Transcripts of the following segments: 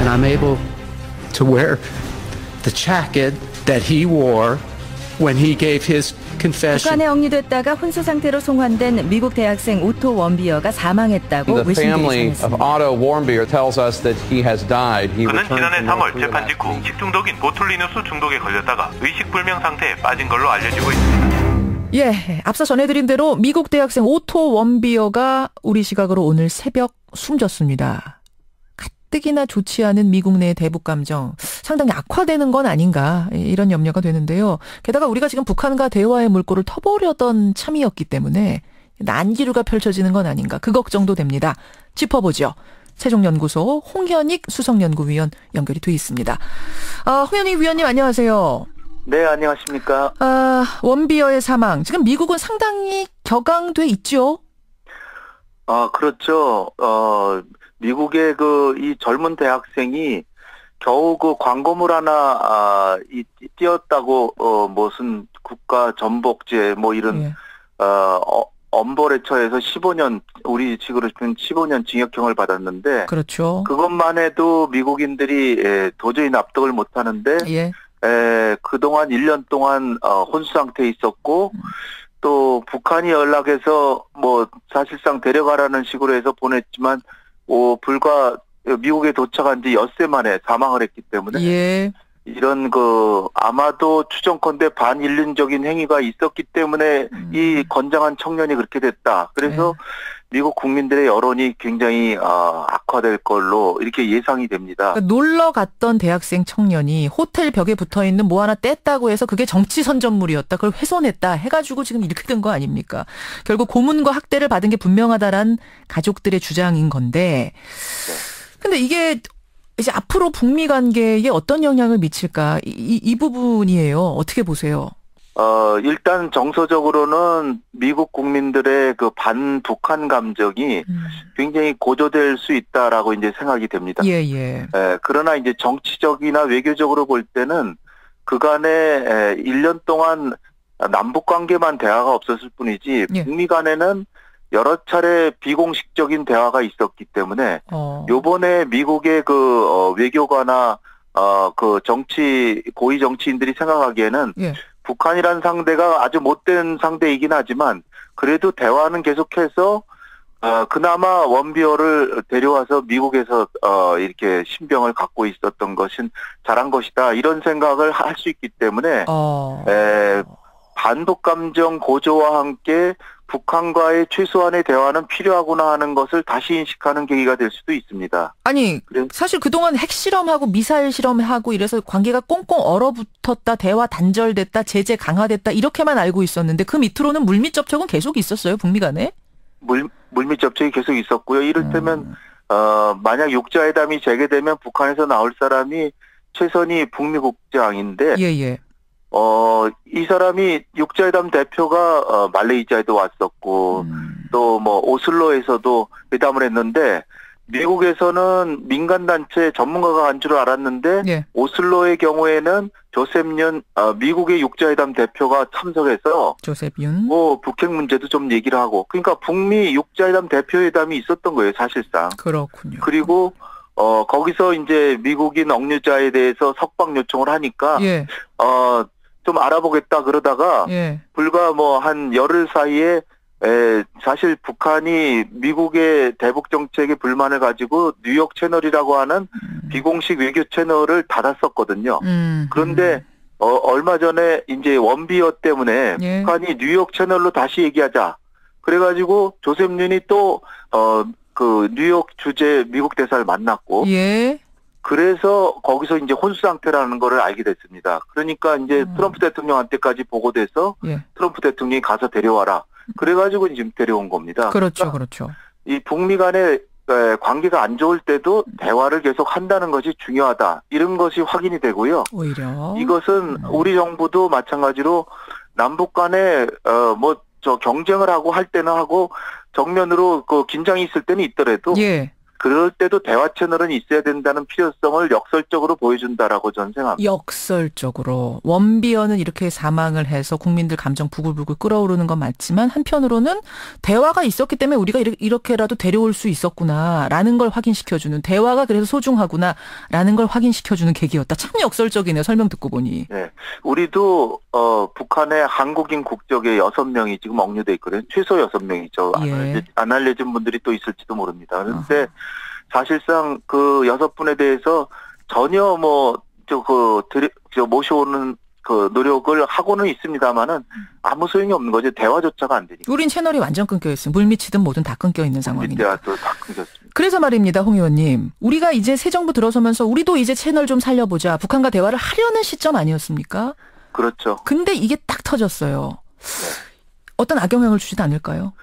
I'm able to wear the jacket that he wore when he gave his confession. 북한에 억류됐다가 혼수 상태로 송환된 미국 대학생 오토 원비어가 사망했다고 The family 외신들이 of 전했습니다. Otto Warmbier tells us that he has died. He 그는 returned 지난해 from 3월 North Korea 재판 last 직후 week. 식중독인 보툴리누스 중독에 걸렸다가 의식불명 상태에 빠진 걸로 알려지고 있습니다. 예, 앞서 전해드린 대로 미국 대학생 오토 원비어가 우리 시각으로 오늘 새벽 숨졌습니다. 가뜩이나 좋지 않은 미국 내의 대북 감정 상당히 악화되는 건 아닌가 이런 염려가 되는데요. 게다가 우리가 지금 북한과 대화의 물꼬를 터보려던 참이었기 때문에 난기류가 펼쳐지는 건 아닌가 그 걱정도 됩니다. 짚어보죠. 세종연구소 홍현익 수석연구위원 연결이 돼 있습니다. 홍현익 위원님 안녕하세요. 네, 안녕하십니까. 원비어의 사망 지금 미국은 상당히 격앙돼 있죠? 그렇죠. 미국의 이 젊은 대학생이 겨우 그 광고물 하나, 띄었다고, 무슨 국가 전복제, 뭐 이런, 예. 엄벌에 처해서 15년, 우리 식으로 치면 15년 징역형을 받았는데. 그렇죠. 그것만 해도 미국인들이, 도저히 납득을 못 하는데. 예. 그동안 1년 동안, 혼수 상태에 있었고, 또 북한이 연락해서 뭐 사실상 데려가라는 식으로 해서 보냈지만, 불과 미국에 도착한 지 엿새 만에 사망을 했기 때문에 예. 이런 아마도 추정컨대 반인륜적인 행위가 있었기 때문에 이 건장한 청년이 그렇게 됐다. 그래서 미국 국민들의 여론이 굉장히 악화될 걸로 이렇게 예상이 됩니다. 그러니까 놀러 갔던 대학생 청년이 호텔 벽에 붙어있는 뭐 하나 뗐다고 해서 그게 정치 선전물이었다. 그걸 훼손했다 해가지고 지금 이렇게 된 거 아닙니까? 결국 고문과 학대를 받은 게 분명하다란 가족들의 주장인 건데 근데 이게 이제 앞으로 북미 관계에 어떤 영향을 미칠까? 이 부분이에요. 어떻게 보세요? 일단 정서적으로는 미국 국민들의 그 반북한 감정이 굉장히 고조될 수 있다라고 이제 생각이 됩니다. 예. 그러나 이제 정치적이나 외교적으로 볼 때는 그간에 1년 동안 남북 관계만 대화가 없었을 뿐이지 예. 북미 간에는 여러 차례 비공식적인 대화가 있었기 때문에 요번에 미국의 외교가나 고위 정치인들이 생각하기에는 예. 북한이라는 상대가 아주 못된 상대이긴 하지만 그래도 대화는 계속해서 그나마 원비어를 데려와서 미국에서 이렇게 신병을 갖고 있었던 것은 잘한 것이다 이런 생각을 할 수 있기 때문에 반북 감정 고조와 함께 북한과의 최소한의 대화는 필요하구나 하는 것을 다시 인식하는 계기가 될 수도 있습니다. 아니 사실 그동안 핵실험하고 미사일 실험하고 이래서 관계가 꽁꽁 얼어붙었다. 대화 단절됐다. 제재 강화됐다. 이렇게만 알고 있었는데 그 밑으로는 물밑 접촉은 계속 있었어요. 북미 간에? 물밑 접촉이 계속 있었고요. 이를테면 만약 육자회담이 재개되면 북한에서 나올 사람이 최선희 북미 국장인데 예. 이 사람이 육자회담 대표가 말레이시아에도 왔었고 또 뭐 오슬로에서도 회담을 했는데 미국에서는 민간단체 전문가가 간 줄 알았는데 예. 오슬로의 경우에는 조셉윤 미국의 육자회담 대표가 참석해서 조셉윤 북핵 문제도 좀 얘기를 하고 그러니까 북미 육자회담 대표회담이 있었던 거예요 사실상. 그렇군요. 그리고 거기서 이제 미국인 억류자에 대해서 석방 요청을 하니까 예. 좀 알아보겠다 그러다가 예. 불과 뭐 한 열흘 사이에 사실 북한이 미국의 대북 정책에 불만을 가지고 뉴욕 채널이라고 하는 비공식 외교 채널을 닫았었거든요. 그런데 얼마 전에 이제 원비어 때문에 예. 북한이 뉴욕 채널로 다시 얘기하자. 그래가지고 조셉윤이 또 뉴욕 주재 미국 대사를 만났고. 예. 그래서 거기서 이제 혼수 상태라는 거를 알게 됐습니다. 그러니까 이제 트럼프 대통령한테까지 보고돼서 예. 트럼프 대통령이 가서 데려와라. 그래가지고 지금 데려온 겁니다. 그렇죠. 이 북미 간의 관계가 안 좋을 때도 대화를 계속 한다는 것이 중요하다. 이런 것이 확인이 되고요. 오히려 이것은 우리 정부도 마찬가지로 남북 간에 경쟁을 하고 할 때는 하고 정면으로 긴장이 있을 때는 있더라도 예. 그럴 때도 대화 채널은 있어야 된다는 필요성을 역설적으로 보여준다라고 저는 생각합니다. 역설적으로 원비어는 이렇게 사망을 해서 국민들 감정 부글부글 끓어오르는 건 맞지만 한편으로는 대화가 있었기 때문에 우리가 이렇게라도 데려올 수 있었구나라는 걸 확인시켜주는 대화가 그래서 소중하구나라는 걸 확인시켜주는 계기였다. 참 역설적이네요. 설명 듣고 보니. 네, 우리도 북한의 한국인 국적의 6명이 지금 억류돼 있거든요. 최소 6명이죠. 예. 안 알려진 분들이 또 있을지도 모릅니다. 그런데 사실상 그 6분에 대해서 전혀 모셔오는 그 노력을 하고는 있습니다만은 아무 소용이 없는 거죠. 대화조차가 안 되니까. 우린 채널이 완전 끊겨 있어요. 물밑이든 뭐든 다 끊겨 있는 상황이니까. 대화도 다 끊겼습니다. 그래서 말입니다, 홍 의원님. 우리가 이제 새 정부 들어서면서 우리도 이제 채널 좀 살려보자. 북한과 대화를 하려는 시점 아니었습니까? 그렇죠. 근데 이게 딱 터졌어요. 어떤 악영향을 주지도 않을까요?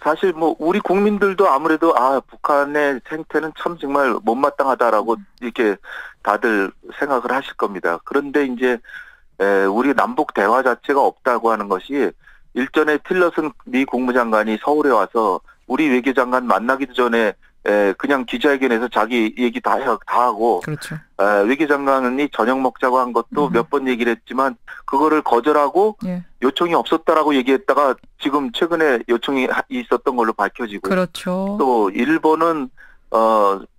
사실 우리 국민들도 아무래도 북한의 생태는 참 정말 못마땅하다라고 이렇게 다들 생각을 하실 겁니다. 그런데 이제 우리 남북 대화 자체가 없다고 하는 것이 일전에 틸러슨 미 국무장관이 서울에 와서 우리 외교장관 만나기도 전에 그냥 기자회견에서 자기 얘기 다 하고 그렇죠. 외교장관이 저녁 먹자고 한 것도 몇 번 얘기를 했지만 그거를 거절하고 예. 요청이 없었다라고 얘기했다가 지금 최근에 요청이 있었던 걸로 밝혀지고 그렇죠. 또 일본은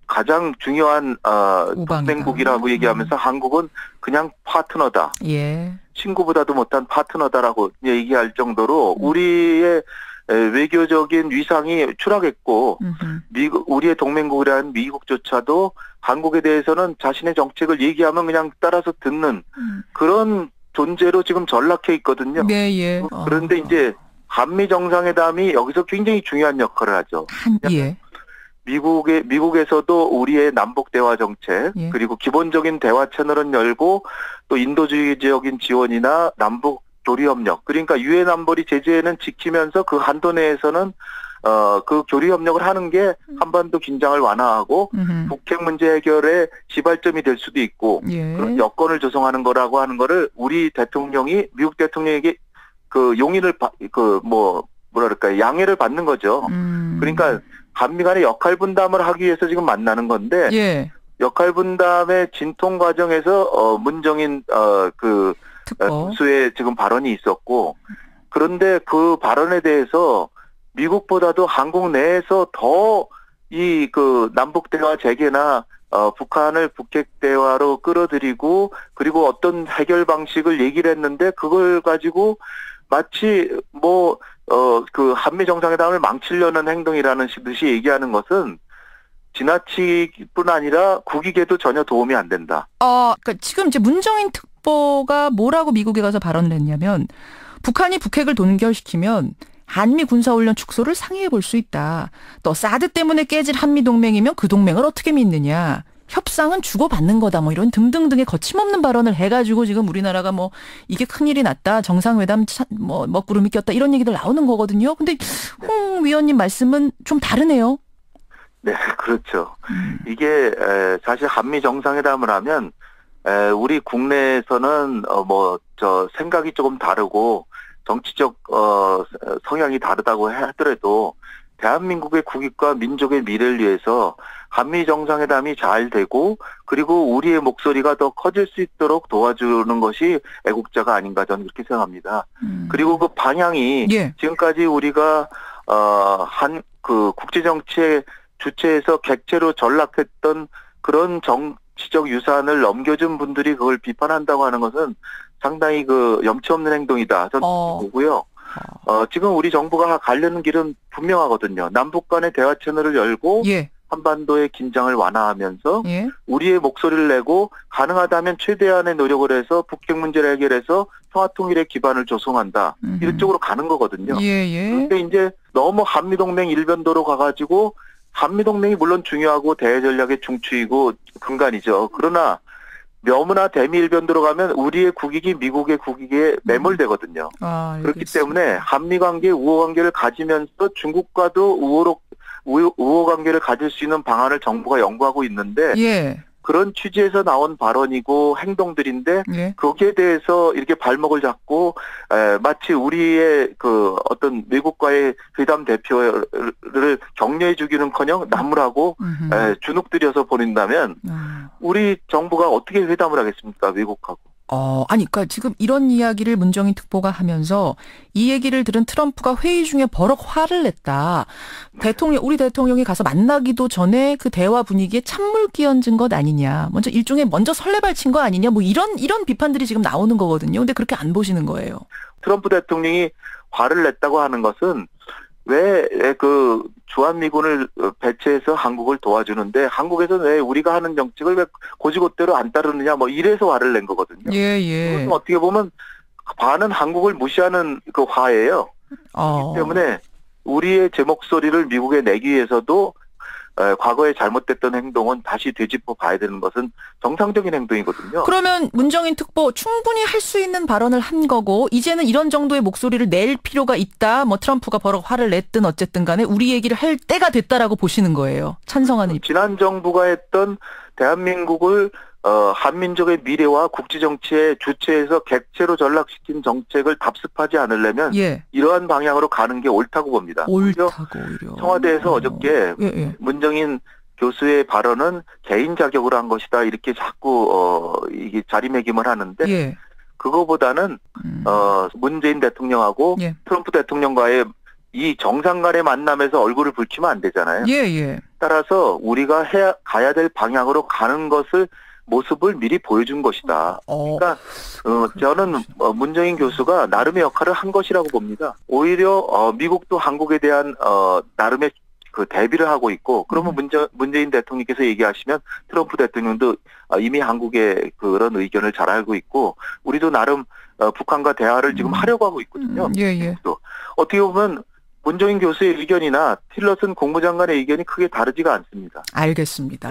가장 중요한 우방이다. 동맹국이라고 얘기하면서 한국은 그냥 파트너다. 예. 친구보다도 못한 파트너다라고 얘기할 정도로 우리의 외교적인 위상이 추락했고 우리의 동맹국이라는 미국조차도 한국에 대해서는 자신의 정책을 얘기하면 그냥 따라서 듣는 그런 존재로 지금 전락해 있거든요. 네, 예. 그런데 이제 한미 정상회담이 여기서 굉장히 중요한 역할을 하죠. 예. 미국에서도 우리의 남북 대화 정책 예. 그리고 기본적인 대화 채널은 열고 또 인도주의적인 지원이나 남북 교류협력 그러니까 유엔 안보리 제재는 지키면서 그 한도 내에서는 그 교류협력을 하는 게 한반도 긴장을 완화하고 북핵 문제 해결의 시발점이 될 수도 있고 예. 그런 여건을 조성하는 거라고 하는 거를 우리 대통령이 미국 대통령에게 그 용인을 양해를 받는 거죠. 그러니까 한미 간의 역할 분담을 하기 위해서 지금 만나는 건데 예. 역할 분담의 진통 과정에서 문정인 특수의 지금 발언이 있었고 그런데 그 발언에 대해서 미국보다도 한국 내에서 더 이 남북 대화 재개나 북한을 북핵 대화로 끌어들이고 그리고 어떤 해결 방식을 얘기를 했는데 그걸 가지고 마치 한미 정상회담을 망치려는 행동이라는 듯이 얘기하는 것은 지나치기뿐 아니라 국익에도 전혀 도움이 안 된다. 그러니까 지금 이제 문정인 특보가 뭐라고 미국에 가서 발언을 했냐면 북한이 북핵을 동결시키면 한미 군사훈련 축소를 상의해 볼 수 있다. 또 사드 때문에 깨질 한미 동맹이면 그 동맹을 어떻게 믿느냐. 협상은 주고받는 거다. 이런 등등등의 거침없는 발언을 해가지고 지금 우리나라가 이게 큰일이 났다. 정상회담 먹구름이 꼈다. 이런 얘기들 나오는 거거든요. 근데 홍 위원님 말씀은 좀 다르네요. 네, 그렇죠. 이게 사실 한미 정상회담을 하면 우리 국내에서는 생각이 조금 다르고 정치적 성향이 다르다고 하더라도 대한민국의 국익과 민족의 미래를 위해서 한미 정상회담이 잘 되고 그리고 우리의 목소리가 더 커질 수 있도록 도와주는 것이 애국자가 아닌가 저는 그렇게 생각합니다. 그리고 그 방향이 예. 지금까지 우리가 국제정치의 주체에서 객체로 전락했던 그런 정치적 유산을 넘겨준 분들이 그걸 비판한다고 하는 것은 상당히 염치 없는 행동이다. 저는 보고요. 지금 우리 정부가 가려는 길은 분명하거든요. 남북 간의 대화 채널을 열고 예. 한반도의 긴장을 완화하면서 예. 우리의 목소리를 내고 가능하다면 최대한의 노력을 해서 북핵 문제를 해결해서 평화통일의 기반을 조성한다. 이런 쪽으로 가는 거거든요. 예. 그런데 이제 너무 한미동맹 일변도로 가가지고 한미동맹이 물론 중요하고 대외전략의 중추이고 근간이죠. 그러나 명문화 대미일변도로 가면 우리의 국익이 미국의 국익에 매몰되거든요. 그렇기 때문에 한미관계 우호관계를 가지면서 중국과도 우호관계를 가질 수 있는 방안을 정부가 연구하고 있는데 예. 그런 취지에서 나온 발언이고 행동들인데 예. 거기에 대해서 이렇게 발목을 잡고 마치 우리의 그 어떤 미국과의 회담 대표를 격려해 주기는커녕 나무라고 주눅들여서 보낸다면 우리 정부가 어떻게 회담을 하겠습니까? 미국하고. 아니, 그러니까 지금 이런 이야기를 문정인 특보가 하면서 이 얘기를 들은 트럼프가 회의 중에 버럭 화를 냈다. 우리 대통령이 가서 만나기도 전에 그 대화 분위기에 찬물 끼얹은 것 아니냐. 먼저 설레발 친 거 아니냐. 뭐 이런 비판들이 지금 나오는 거거든요. 근데 그렇게 안 보시는 거예요. 트럼프 대통령이 화를 냈다고 하는 것은 왜 그 주한미군을 배치해서 한국을 도와주는데 한국에서는 왜 우리가 하는 정책을 왜 고지고대로 안 따르느냐 뭐 이래서 화를 낸 거거든요. 예. 그것은 어떻게 보면 반은 한국을 무시하는 그 화예요. 그렇기 때문에 우리의 제 목소리를 미국에 내기 위해서도 과거에 잘못됐던 행동은 다시 되짚어 봐야 되는 것은 정상적인 행동이거든요. 그러면 문정인 특보 충분히 할 수 있는 발언을 한 거고 이제는 이런 정도의 목소리를 낼 필요가 있다. 뭐 트럼프가 버럭 화를 냈든 어쨌든 간에 우리 얘기를 할 때가 됐다라고 보시는 거예요. 찬성하는 입장. 지난 정부가 했던 대한민국을 한민족의 미래와 국지정치의 주체에서 객체로 전락시킨 정책을 답습하지 않으려면 예. 이러한 방향으로 가는 게 옳다고 봅니다. 오히려. 청와대에서 어저께 예. 문정인 교수의 발언은 개인 자격으로 한 것이다 이렇게 자꾸 이게 자리매김을 하는데 예. 그거보다는 문재인 대통령하고 예. 트럼프 대통령과의 이 정상 간의 만남에서 얼굴을 붉히면 안 되잖아요. 예. 따라서 우리가 가야 될 방향으로 가는 것을 모습을 미리 보여준 것이다. 그러니까 저는 문정인 교수가 나름의 역할을 한 것이라고 봅니다. 오히려 미국도 한국에 대한 나름의 그 대비를 하고 있고 그러면 문재인 대통령께서 얘기하시면 트럼프 대통령도 이미 한국의 그런 의견을 잘 알고 있고 우리도 나름 북한과 대화를 지금 하려고 하고 있거든요. 예. 또 어떻게 보면 문정인 교수의 의견이나 틸러슨 국무장관의 의견이 크게 다르지가 않습니다. 알겠습니다.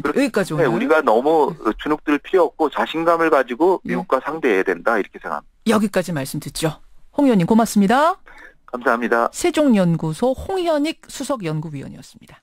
여기까지 오늘. 우리가 너무 주눅들 필요 없고 자신감을 가지고 미국과 상대해야 된다 이렇게 생각합니다. 여기까지 말씀 듣죠. 홍 의원님 고맙습니다. 감사합니다. 세종연구소 홍현익 수석연구위원이었습니다.